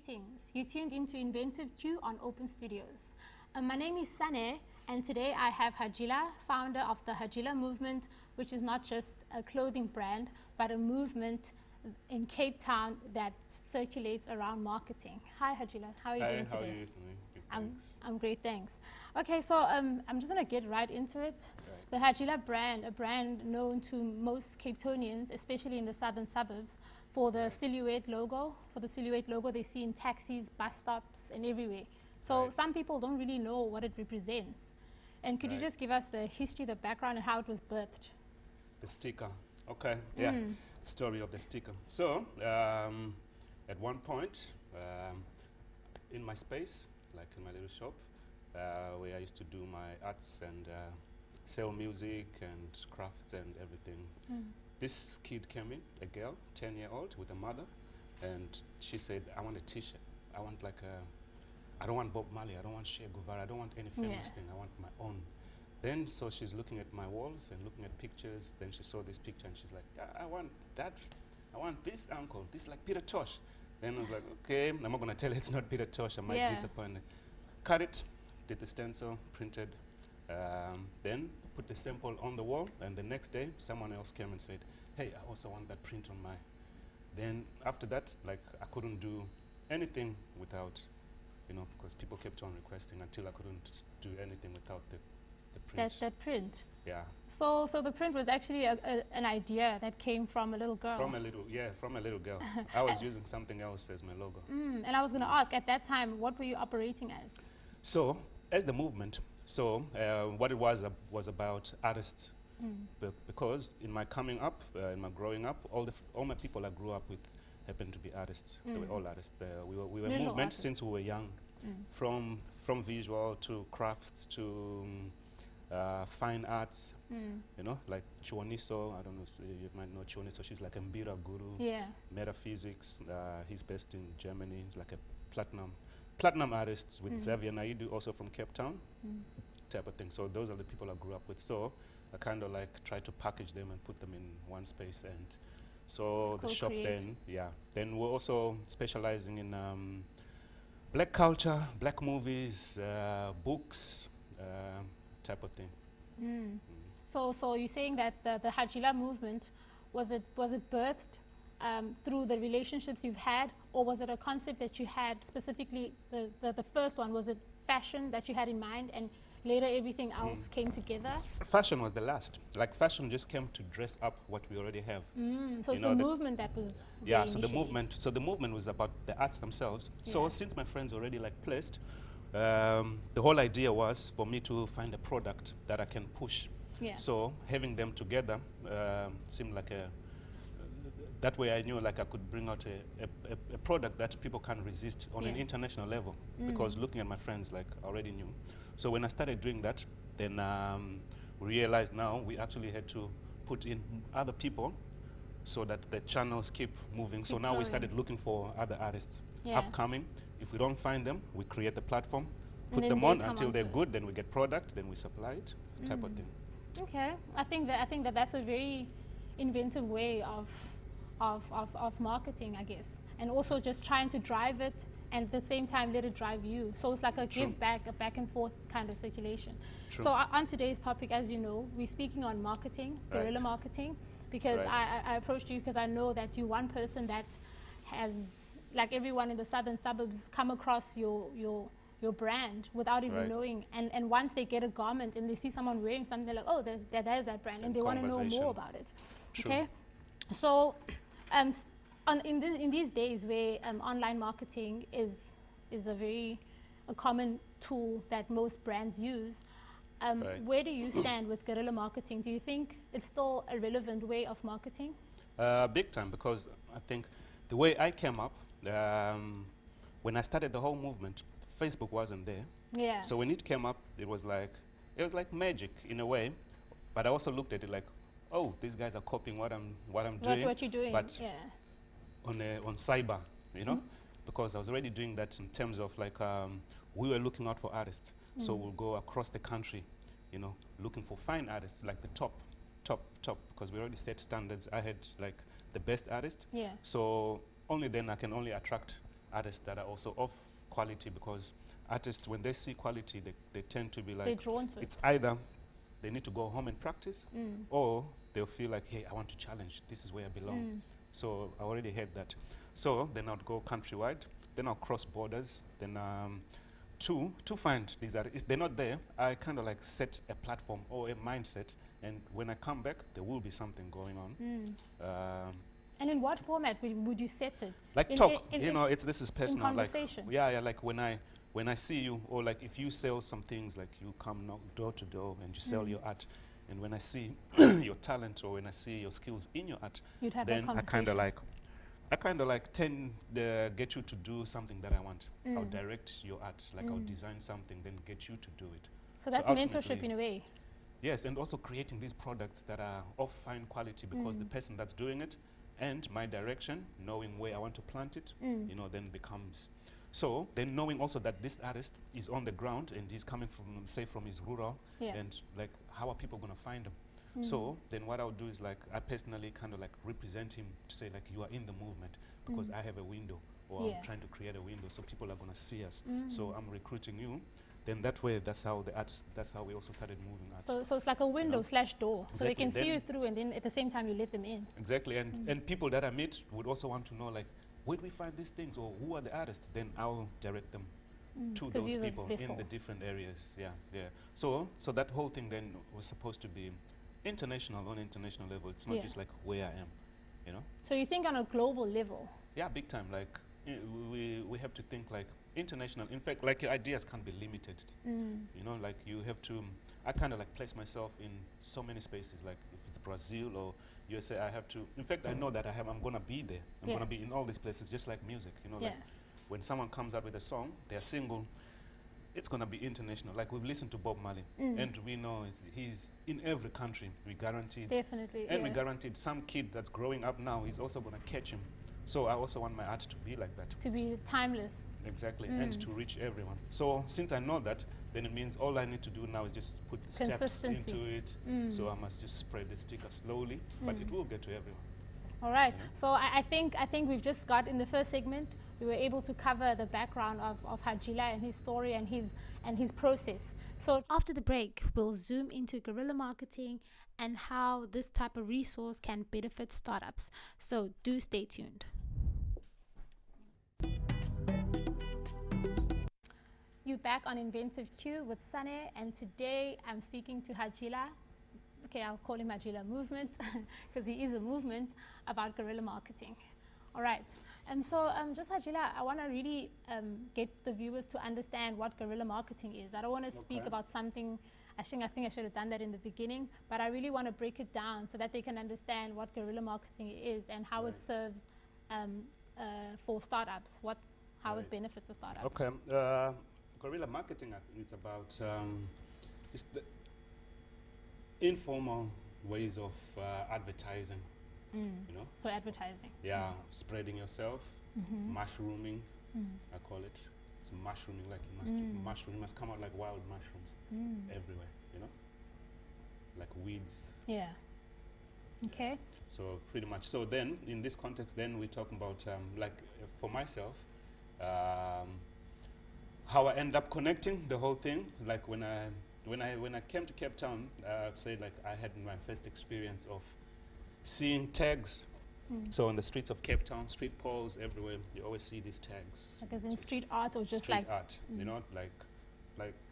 Greetings. You tuned into Inventive Q on Open Studios. My name is Sane, and today I have Hajila, founder of the Hajila movement, which is not just a clothing brand, but a movement in Cape Town that circulates around marketing. Hi Hajila, how are you doing today? How are you, Sane? Good, thanks. I'm great, thanks. Okay, so I'm just gonna get right into it. Right. The Hajila brand, a brand known to most Cape Townians, especially in the southern suburbs, for the silhouette logo. For the silhouette logo they see in taxis, bus stops, and everywhere. So Right. some people don't really know what it represents. And could you Right. just give us the history, the background, and how it was birthed? The sticker. Okay, yeah. Story of the sticker. So, at one point, in my space, like in my little shop, where I used to do my arts and sell music and crafts and everything, this kid came in, a girl, 10-year-old, with a mother, and she said, I want a t-shirt. I want like I don't want Bob Marley, I don't want Che Guevara, I don't want any famous thing, I want my own. Then, so she's looking at my walls and looking at pictures, then she saw this picture and she's like, I want that, I want this uncle, this is like Peter Tosh. Then I was like, okay, I'm not gonna tell her it's not Peter Tosh, I might disappoint her. Cut it, did the stencil, printed, then put the sample on the wall, and the next day someone else came and said, hey, I also want that print on my. Then after that, like I couldn't do anything without, because people kept on requesting until I couldn't do anything without the print. That print. Yeah. So the print was actually an idea that came from a little girl. From a little girl. I was using something else as my logo. And I was going to ask, at that time, what were you operating as? So, as the movement, what it was about artists. Because in my coming up, in my growing up, all my people I grew up with happened to be artists. They were all artists. We were Visual movement artists. since we were young, from visual to crafts to fine arts. Like Chiwoniso. I don't know if you might know Chiwoniso. She's like a Mbira guru. Yeah. Metaphysics. He's based in Germany. He's like a platinum artist with Xavier Naidu, also from Cape Town, type of thing. So those are the people I grew up with. So I kind of like try to package them and put them in one space. And so the shop then we're also specializing in black culture, black movies, books, type of thing. So you're saying that the Hajila movement, was it birthed through the relationships you've had, or was it a concept that you had specifically, the first one, was it fashion that you had in mind and later everything else came together? Fashion was the last. Like fashion just came to dress up what we already have. So it's the movement that was yeah, there so initially. the movement was about the arts themselves. So since my friends were already like placed, the whole idea was for me to find a product that I can push. Yeah. So having them together seemed like that way I knew like I could bring out a product that people can resist on an international level, because looking at my friends, like I already knew. So when I started doing that, then we realized now we actually had to put in other people so that the channels keep moving. So now we started looking for other artists upcoming. If we don't find them, we create the platform, put them on until they're good, then we get product, then we supply it, type of thing. Okay, I think that that's a very inventive way of marketing, I guess, and also just trying to drive it and at the same time let it drive you. So it's like a give back, a back and forth kind of circulation. True. So on today's topic, as you know, we're speaking on marketing, guerrilla marketing, because I approached you because I know that you're one person that has, like everyone in the southern suburbs, come across your brand without even knowing, and once they get a garment and they see someone wearing something, they're like, oh, that is that brand, and they want to know more about it. True. Okay, so in these days where online marketing is a common tool that most brands use, where do you stand with guerrilla marketing? Do you think it's still a relevant way of marketing? Big time, because I think the way I came up, when I started the whole movement, Facebook wasn't there. Yeah. So when it came up, it was like magic in a way, but I also looked at it like, oh, these guys are copying what I'm doing. What you're doing, but on cyber, because I was already doing that in terms of like we were looking out for artists, so we'll go across the country, looking for fine artists, like the top, because we already set standards. I had like the best artist, so only then I can only attract artists that are also of quality, because artists, when they see quality, they tend to be like, they're drawn to it's it. either they need to go home and practice, or they'll feel like, hey, I want to challenge. This is where I belong. So I already had that. So then I'd go countrywide, then I'll cross borders, then to find these artists. If they're not there, I kind of like set a platform or a mindset, and when I come back, there will be something going on. And in what format would you set it? Like In- talk, in- you know, this is personal. conversation? Like, yeah, like when I see you, or like if you sell some things, like you come knock door to door and you sell your art, and when I see your talent, or when I see your skills in your art, You'd have that then I kind of like get you to do something that I want. I'll direct your art, like I'll design something, then get you to do it. So that's ultimately- mentorship in a way. Yes, and also creating these products that are of fine quality, because the person that's doing it and my direction, knowing where I want to plant it, you know, then becomes. So then knowing also that this artist is on the ground and he's coming from, say, from his rural, and like, how are people going to find him? So then what I'll do is, like, I personally kind of like represent him to say, like, you are in the movement, because I have a window, or I'm trying to create a window, so people are going to see us. So I'm recruiting you. Then that way, that's how we also started moving art. So it's like a window slash door. So they Exactly. can see Then you through, and then at the same time you let them in. Exactly, and people that I meet would also want to know, like, where do we find these things, or who are the artists? Then I'll direct them to 'Cause those you're the people vessel. in the different areas. Yeah, yeah. So that whole thing then was supposed to be international, on international level. It's not just like where I am, you know? So you think on a global level. Yeah, big time. Like, we have to think like international. In fact, like, your ideas can't be limited. You know, like, you have to. I kind of like place myself in so many spaces. Like, if it's Brazil or USA, I have to. In fact, I know that I'm gonna be there. I'm gonna be in all these places, just like music. You know, like when someone comes up with a song, they're single. It's gonna be international. Like, we've listened to Bob Marley, and we know he's in every country. We guaranteed. Definitely. And we guaranteed some kid that's growing up now, he's also gonna catch him. So I also want my art to be like that. To be timeless. Exactly, and to reach everyone. So since I know that, then it means all I need to do now is just put the steps Consistency. into it. So I must just spread the sticker slowly, but it will get to everyone. All right. So I think we've just got, in the first segment, we were able to cover the background of Hajila and his story and his process. So after the break, we'll zoom into guerrilla marketing and how this type of resource can benefit startups. So do stay tuned. You're back on Inventive Q with Sane, and today I'm speaking to Hajila. Okay, I'll call him Hajila Movement because he is a movement about guerrilla marketing. All right. So just Hajila, I want to really get the viewers to understand what guerrilla marketing is. I don't want to speak about something. I think I should have done that in the beginning, but I really want to break it down so that they can understand what guerrilla marketing is and how it serves for startups, how it benefits a startup. Okay. Guerrilla marketing, I think, is about just the informal ways of advertising. You know? For advertising. Yeah, spreading yourself, mushrooming, I call it. It's mushrooming, like you must come out like wild mushrooms everywhere, you know? Like weeds. Yeah. Okay. So pretty much. So then, in this context, then we're talking about, like, for myself, how I end up connecting the whole thing. Like, when I came to Cape Town, I'd say, like, I had my first experience of seeing tags. So on the streets of Cape Town, street poles everywhere, you always see these tags. Like as in street art, or just street like art, you know, like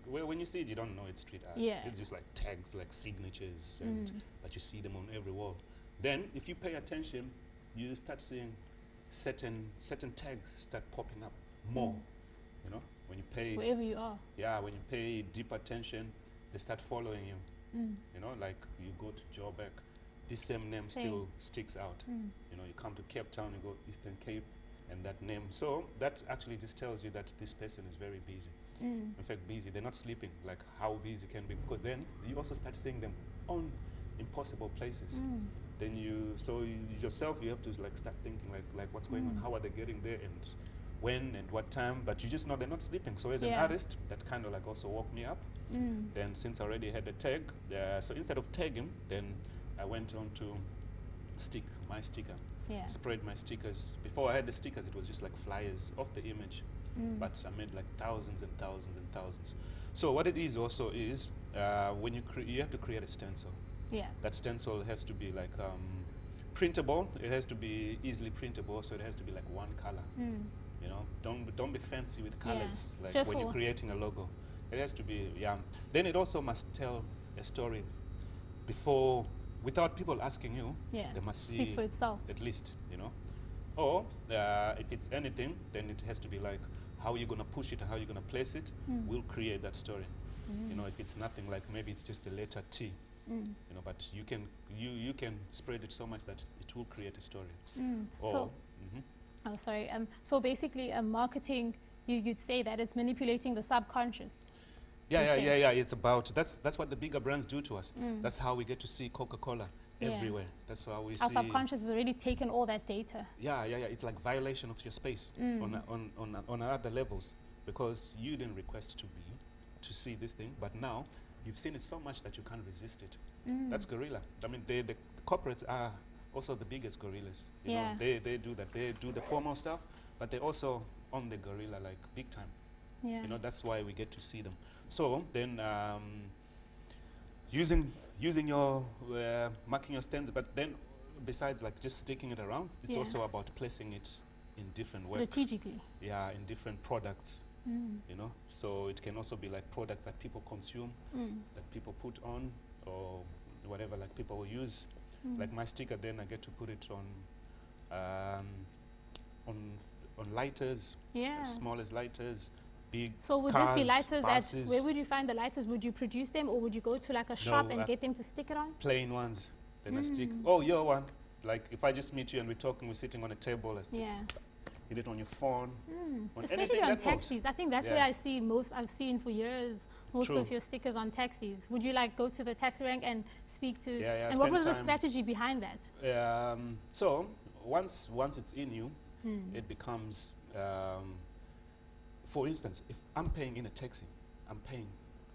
when you see it, you don't know it's street art. Yeah. It's just like tags, like signatures, and but you see them on every wall. Then, if you pay attention, you start seeing certain tags start popping up more. You know, when you pay. Wherever you are. Yeah, when you pay deep attention, they start following you. You know, like you go to Joburg, this same name still sticks out. You know, you come to Cape Town, you go Eastern Cape, and that name. So that actually just tells you that this person is very busy. In fact, busy. They're not sleeping. Like, how busy can be, because then you also start seeing them on impossible places. Then you yourself, you have to like start thinking like what's going on? How are they getting there, and when and what time? But you just know they're not sleeping. So as an artist, that kind of like also woke me up. Then since I already had a tag, so instead of tagging, then I went on to stick my sticker. sprayed my stickers. Before I had the stickers, it was just like flyers of the image, but I made like thousands and thousands and thousands. So what it is also is when you have to create a stencil. Yeah. That stencil has to be like printable. It has to be easily printable, so it has to be like one color. You know, don't be fancy with colors like just when you're creating a logo. It has to be Then it also must tell a story before, without people asking you. They must see speak for itself. at least, you know. Or if it's anything, then it has to be like how you're gonna push it and how you're gonna place it. Will create that story. You know, if it's nothing, like maybe it's just the letter T. You know, but you can spread it so much that it will create a story. Or so basically, marketing, you'd say that it's manipulating the subconscious. Yeah. It's about that's what the bigger brands do to us. That's how we get to see Coca-Cola everywhere. That's how we see. Our subconscious has already taken all that data. Yeah. It's like violation of your space on other levels, because you didn't request to see this thing, but now you've seen it so much that you can't resist it. That's Guerilla. I mean, the corporates are also the biggest gorillas. You know, they do that. They do the formal stuff, but they're also on the Guerilla like big time. You know, that's why we get to see them. So then using your marking your stands, but then besides like just sticking it around, it's also about placing it in different ways. Strategically. Yeah, in different products. You know, so it can also be like products that people consume, that people put on, or whatever, like people will use. Like my sticker, then I get to put it on lighters, as small as lighters, big. So would cars, this be lighters buses. where would you find the lighters? Would you produce them, or would you go to like a shop and get them to stick it on? Plain ones. Then I stick. Oh, your one. Like if I just meet you and we're talking, we're sitting on a table. I stick. Hit it on your phone. On especially on that taxis. moves. I think that's where I see most. I've seen for years most of your stickers on taxis. Would you like go to the taxi rank and speak to? And what was the strategy behind that? So once it's in you, it becomes. For instance, if I'm paying in a taxi, I'm paying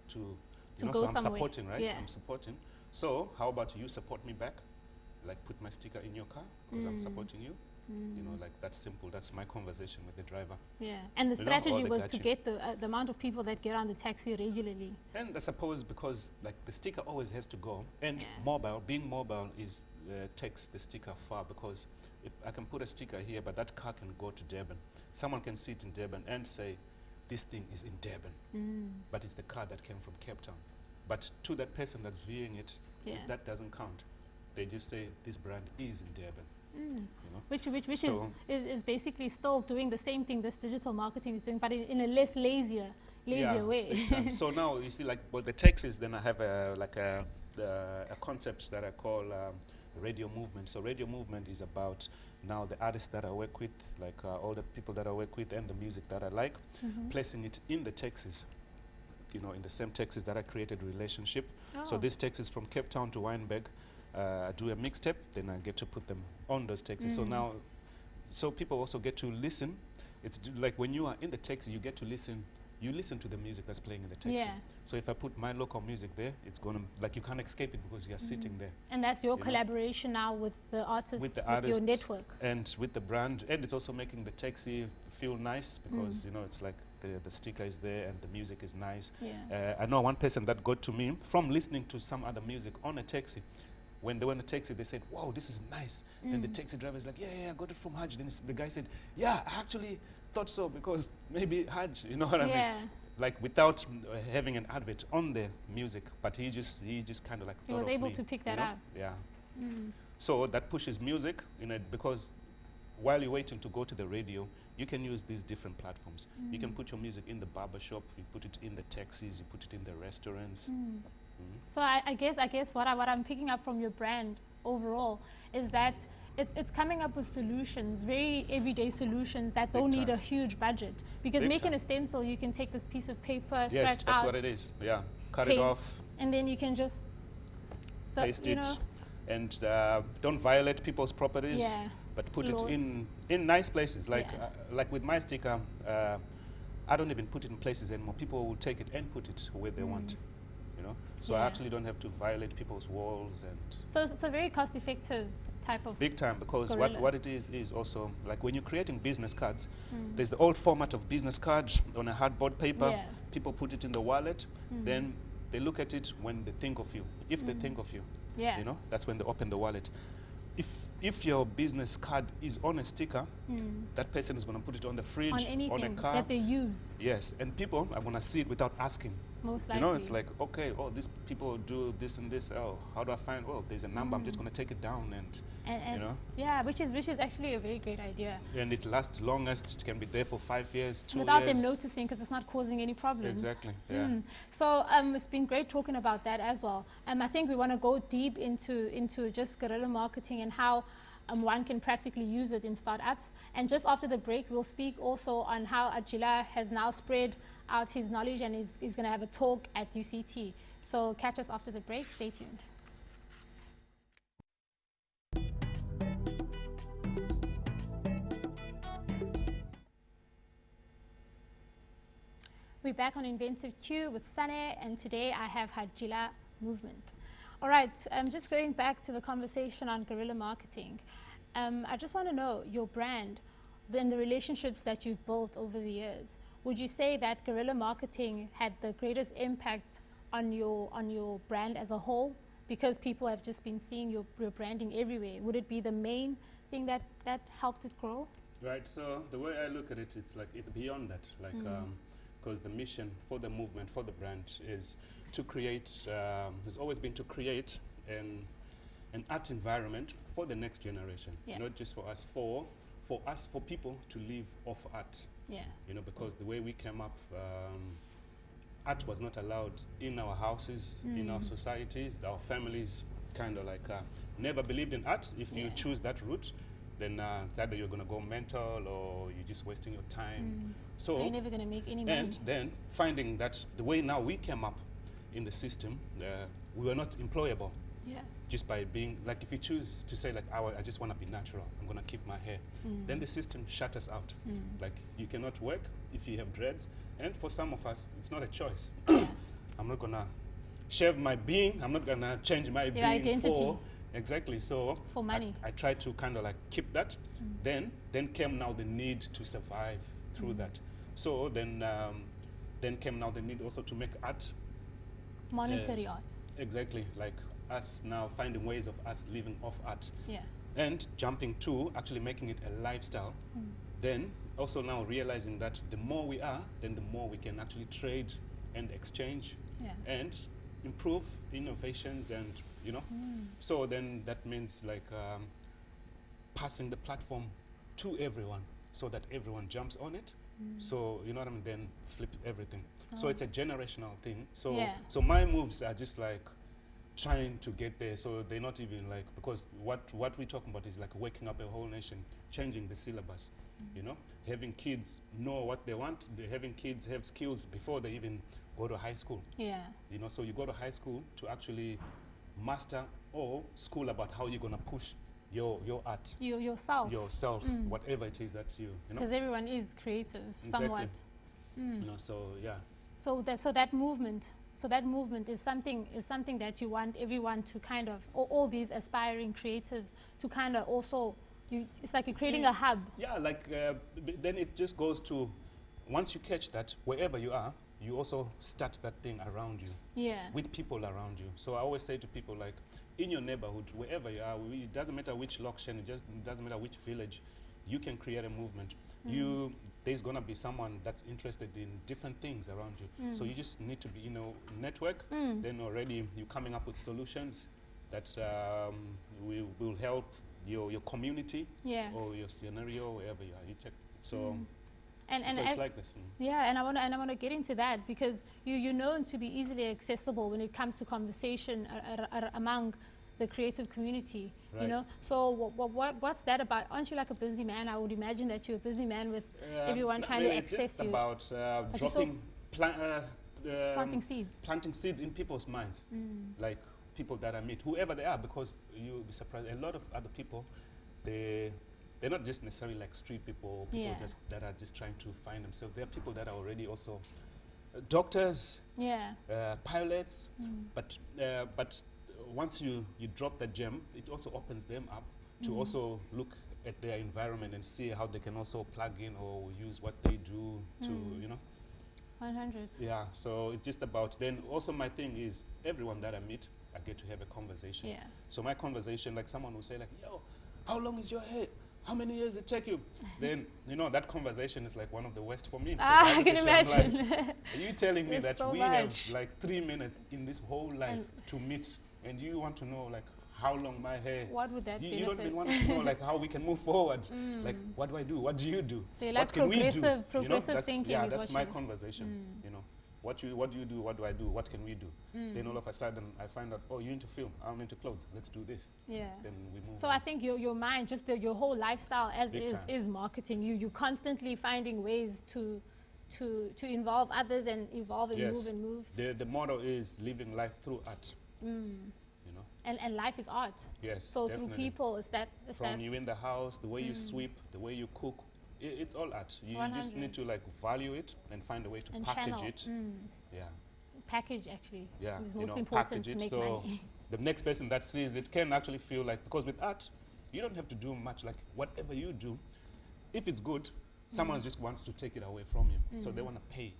to you know, so I'm somewhere. supporting, right? I'm supporting. So how about you support me back? Like put my sticker in your car because I'm supporting you. You know, like that's simple. That's my conversation with the driver. And the strategy was to get the amount of people that get on the taxi regularly. And I suppose because like the sticker always has to go, and being mobile is takes the sticker far, because if I can put a sticker here, but that car can go to Durban. Someone can sit in Durban and say, this thing is in Durban, but it's the car that came from Cape Town. But to that person that's viewing it, that doesn't count. They just say this brand is in Durban. You know? Which is basically still doing the same thing this digital marketing is doing, but in a less lazier way. So now you see, like, well, the taxis. Then I have a concept that I call radio movement. So radio movement is about now the artists that I work with, like all the people that I work with, and the music that I like, placing it in the taxis. You know, in the same taxis that I created a relationship. So this taxis from Cape Town to Wynberg. I do a mixtape, then I get to put them on those taxis. So now, so people also get to listen. It's like when you are in the taxi, you get to listen. You listen to the music that's playing in the taxi. So if I put my local music there, it's gonna, like, you can't escape it because you're sitting there. And that's your collaboration now with the artists, with your network. And with the brand. And it's also making the taxi feel nice because, you know, it's like the sticker is there and the music is nice. I know one person that got to me from listening to some other music on a taxi. When they were in a taxi, they said, wow, this is nice. Then the taxi driver is like, yeah, I got it from Haji. Then the guy said, yeah, I actually thought so because maybe Haji, you know what I mean? Like without having an advert on the music, but he just kind of like he was able to pick that up. So that pushes music, you know, because while you're waiting to go to the radio, you can use these different platforms. You can put your music in the barber shop, you put it in the taxis, you put it in the restaurants. So I guess what I'm picking up from your brand overall is that it's coming up with solutions, very everyday solutions that don't need a huge budget. Because making a stencil, you can take this piece of paper, scratch out. Yes, that's what it is. Yeah, cut it off. And then you can just paste it. And don't violate people's properties. But put it in nice places. Like like with my sticker, I don't even put it in places anymore. People will take it and put it where they want. You know, so I actually don't have to violate people's walls. And so it's a very cost-effective type of big time, because Guerilla. what it is also, like when you're creating business cards, there's the old format of business card on a hardboard paper. Yeah. People put it in the wallet, then they look at it when they think of you. If they think of you, Yeah. you know, that's when they open the wallet. If your business card is on a sticker, that person is going to put it on the fridge, on anything on a car. that they use, Yes, and people are going to see it without asking. most likely. You know, it's like, okay, oh, these people do this and this. Oh, how do I find? Oh, there's a number. I'm just going to take it down, and you know. Yeah, which is actually a very great idea. And it lasts longest. It can be there for 5 years, 2 Without years. them noticing, because it's not causing any problems. Exactly. Yeah. So it's been great talking about that as well. I think we want to go deep into just guerrilla marketing and how one can practically use it in startups. And just after the break, we'll speak also on how Hajila has now spread out his knowledge and is going to have a talk at UCT. So catch us after the break. Stay tuned. We're back on Inventive Q with Sane, and today I have Hajila Movement. All right, just going back to the conversation on guerrilla marketing. I just want to know your brand, then the relationships that you've built over the years. Would you say that guerrilla marketing had the greatest impact on your brand as a whole, because people have just been seeing your branding everywhere? Would it be the main thing that helped it grow? Right. So the way I look at it, it's like it's beyond that. Like, because the mission for the movement, for the brand, is to create. Has always been to create an art environment for the next generation, not just for us, for people to live off art. Yeah. You know, because the way we came up, art was not allowed in our houses, in our societies. Our families kind of like never believed in art. If you choose that route, then it's either you're going to go mental or you're just wasting your time. So you're never going to make any money. And then finding that the way now we came up in the system, we were not employable. Yeah. Just by being, like, if you choose to say, like, I just want to be natural, I'm going to keep my hair, then the system shut us out. Like, you cannot work if you have dreads. And for some of us, it's not a choice. I'm not going to shave my being. I'm not going to change my being identity. for... Exactly. So for money. I tried to kind of like keep that. Then came now the need to survive through that. So then came now the need also to make art. Monetary art. Exactly. Like us now finding ways of us living off art. Yeah. And jumping to actually making it a lifestyle. Then also now realizing that the more we are, then the more we can actually trade and exchange and improve innovations and, you know. So then that means like passing the platform to everyone so that everyone jumps on it. So, you know what I mean, then flip everything. So it's a generational thing. So so my moves are just like trying to get there. So they're not even like, because what we're talking about is like waking up a whole nation, changing the syllabus, you know, having kids know what they want, having kids have skills before they even go to high school. Yeah. You know, so you go to high school to actually master or school about how you're going to push your art. Yourself. Whatever it is that you know. Because everyone is creative, somewhat. You know, so yeah. So that movement is something that you want everyone to kind of, all these aspiring creatives to kind of also, it's like you're creating a hub. Yeah, like then it just goes to, once you catch that, wherever you are, you also start that thing around you. Yeah. With people around you. So I always say to people, like, in your neighborhood, wherever you are, it doesn't matter which location, it doesn't matter which village, you can create a movement. There's gonna be someone that's interested in different things around you. So you just need to be, you know, network. Then already you're coming up with solutions that will help your community or your scenario, wherever you are. You check. So. So it's like this. Yeah, and I want to get into that, because you're known to be easily accessible when it comes to conversation among the creative community. Right. You know, so what's that about? Aren't you like a busy man? I would imagine that you're a busy man with everyone trying to access you. It's just about dropping, planting seeds in people's minds, like people that I meet, whoever they are, because you'll be surprised. A lot of other people, they're not just necessarily like street people, just that are just trying to find themselves. There are people that are already also doctors, pilots, but once you drop that gem, it also opens them up to also look at their environment and see how they can also plug in or use what they do to, 100. Yeah, so it's just about, then also my thing is everyone that I meet, I get to have a conversation. Yeah. So my conversation, like someone will say like, yo, how long is your hair? How many years it take you? Then, that conversation is like one of the worst for me. I can imagine. Like, are you telling me that so we much. have like 3 minutes in this whole life to meet, and you want to know like how long my hair? What would that be? You don't even want to know like how we can move forward. Like, what do I do? What do you do? So you what like can we do? progressive That's, thinking. yeah, is that's what my you- conversation. What do you do? What do I do? What can we do? Then all of a sudden I find out, oh, you're into film. I'm into clothes. Let's do this. Yeah. Then we move. So on. I think your mind, just your whole lifestyle as Big time. is marketing. You're constantly finding ways to involve others and evolve and Yes. move and move. The motto is living life through art. And life is art. Yes. So definitely. through people, is that From you in the house, the way you sweep, the way you cook, it's all art. You just 100. need to like value it and find a way to And package channel. it. Yeah. package actually Yeah. is most important to make so money. the next person that sees it can actually feel like, because with art, you don't have to do much. Like whatever you do, if it's good, someone just wants to take it away from you. So they want to pay.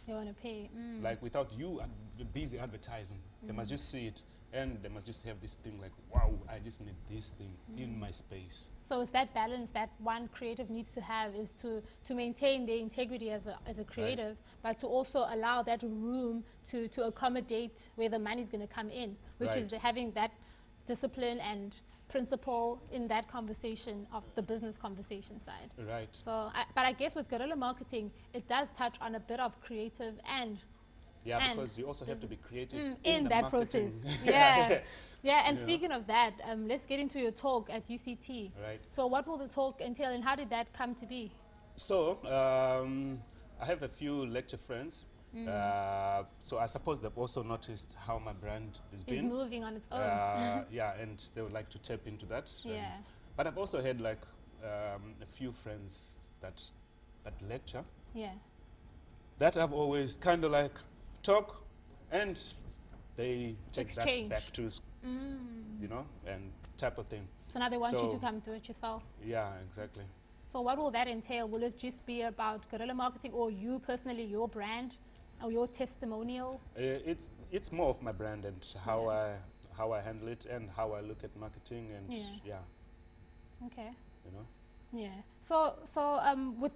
They want to pay. Like without you busy advertising, they must just see it and they must just have this thing like, wow, I just need this thing in my space. So it's that balance that one creative needs to have, is to maintain their integrity as a creative, but to also allow that room to accommodate where the money's going to come in, which is having that discipline and principle in that conversation of the business conversation side. Right. So, but I guess with guerrilla marketing, it does touch on a bit of creative and Yeah, because you also have to be creative in the that marketing. process. Yeah. Yeah, and You know. speaking of that, let's get into your talk at UCT. Right. So what will the talk entail and how did that come to be? So I have a few lecture friends. So I suppose they've also noticed how my brand is It's been. moving on its own. Yeah, and they would like to tap into that. Yeah. But I've also had like a few friends that lecture Yeah. that I've always kind of like talk, and they take Exchange. that back to and type of thing. So now they want you So- to come do it yourself. Yeah, exactly. So what will that entail? Will it just be about guerrilla marketing, or you personally, your brand, or your testimonial? It's more of my brand and how I handle it and how I look at marketing and Okay. you know. Yeah. So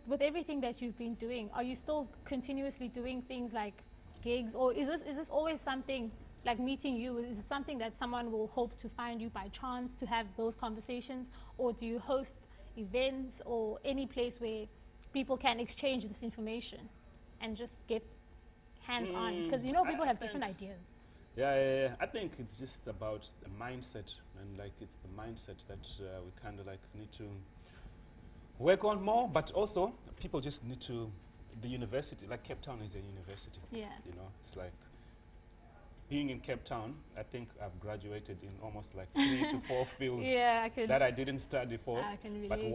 with everything that you've been doing, are you still continuously doing things like gigs, or is this always something like meeting you? Is it something that someone will hope to find you by chance to have those conversations, or do you host events or any place where people can exchange this information and just get hands-on? Because people have different ideas. Yeah. I think it's just about the mindset, and like it's the mindset that we kind of like need to work on more. But also, people just need to. The university, like Cape Town, is a university. Yeah. It's like being in Cape Town. I think I've graduated in almost like 3 to 4 fields Yeah, I could. that I didn't study for. I can But relate.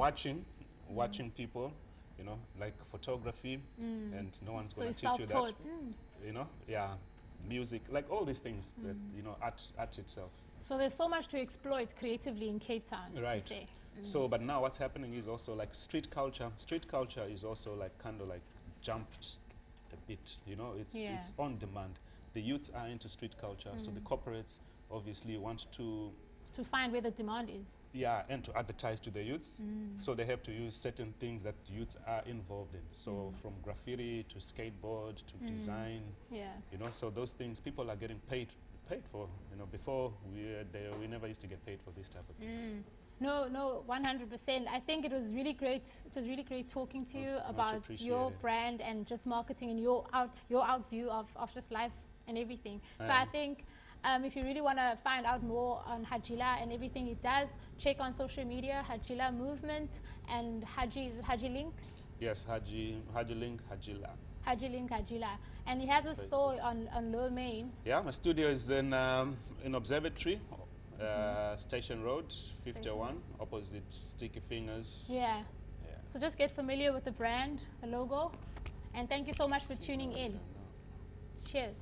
watching people, like photography, and no one's So going you're to teach you that. self-taught. Yeah, music, like all these things that art itself. So there's so much to exploit creatively in Cape Town. you Right. say. So, but now what's happening is also like street culture. Street culture is also like kind of like jumped a bit. It's on demand. The youths are into street culture, so the corporates obviously want to. To find where the demand is. Yeah, and to advertise to the youths. So they have to use certain things that youths are involved in. So from graffiti to skateboard to design, Yeah. so those things people are getting paid for. Before we never used to get paid for this type of things. No, 100%. I think it was really great. It was really great talking to you about your appreciated. brand and just marketing and your out view of just life and everything. So I think if you really want to find out more on Hajila and everything he does, check on social media, Hajila Movement, and Haji Links. Yes, Haji Links Hajila. Haji Links Hajila. And he has a store on Lower Main. Yeah, my studio is in Observatory, Station Road, 51, opposite Sticky Fingers. Yeah. Yeah. So just get familiar with the brand, the logo. And thank you so much for tuning in. Cheers.